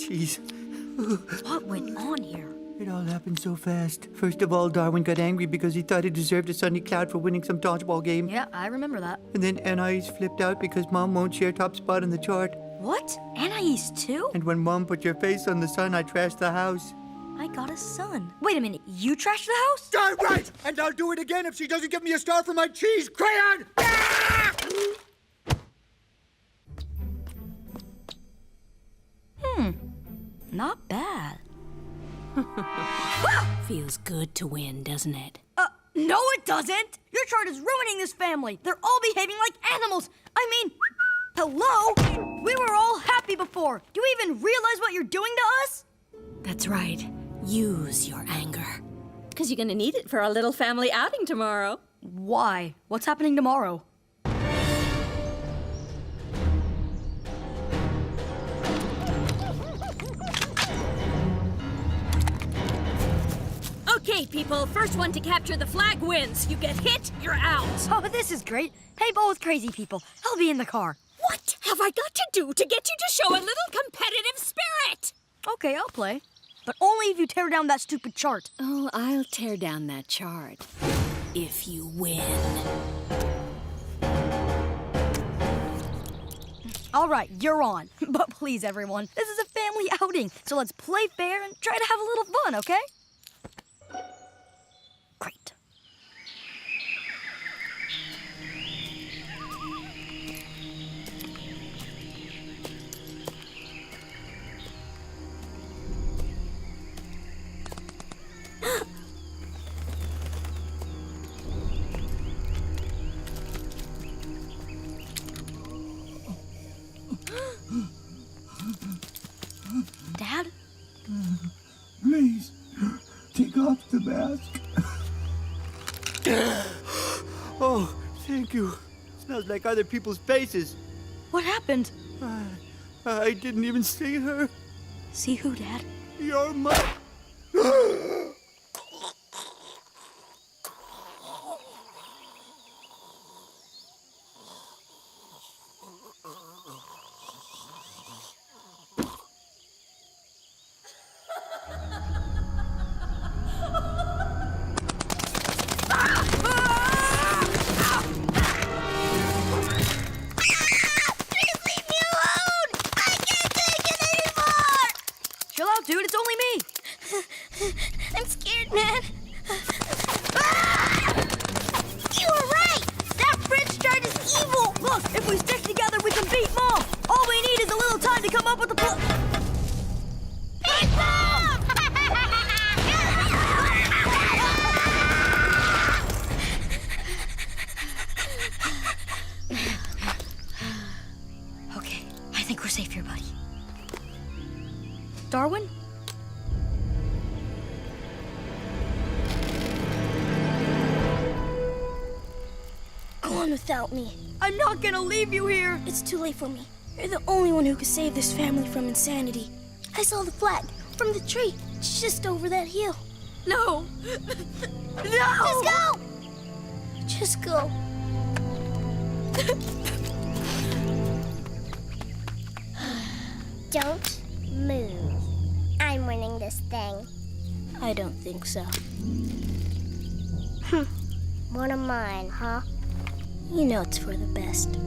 Jeez. What went on here? It all happened so fast. First of all, Darwin got angry because he thought he deserved a sunny cloud for winning some dodgeball game. Yeah, I remember that. And then Anais flipped out because Mom won't share top spot on the chart. What? Anais too? And when Mom put your face on the sun, I trashed the house. I got a son. Wait a minute, you trashed the house? Darn right! And I'll do it again if she doesn't give me a star for my cheese crayon! Ah! Not bad. Feels good to win, doesn't it? No it doesn't! Your chart is ruining this family. They're all behaving like animals. I mean, hello? We were all happy before. Do you even realize what you're doing to us? That's right. Use your anger. Because you're gonna need it for our little family outing tomorrow. Why? What's happening tomorrow? Okay, people, first one to capture the flag wins. You get hit, you're out. Oh, this is great. Hey, both crazy people. I'll be in the car. What have I got to do to get you to show a little competitive spirit? Okay, I'll play. But only if you tear down that stupid chart. Oh, I'll tear down that chart. If you win. All right, you're on. But please, everyone, this is a family outing, so let's play fair and try to have a little fun, okay? Great. Dad? Please, take off the mask. Oh, thank you. Smells like other people's faces. What happened? I didn't even see her. See who, Dad? Your mother. Chill out, dude. It's only me. I'm scared, man. You were right! That French chart is evil! Look, if we stick together, we can beat Mom. All we need is a little time to come up with a plan. Beat Mom! Okay, I think we're safe here, buddy. Darwin? Go on without me. I'm not gonna leave you here. It's too late for me. You're the only one who could save this family from insanity. I saw the flag from the tree just over that hill. No. No! Just go. Don't move. I'm winning this thing. I don't think so. One of mine, huh? You know it's for the best.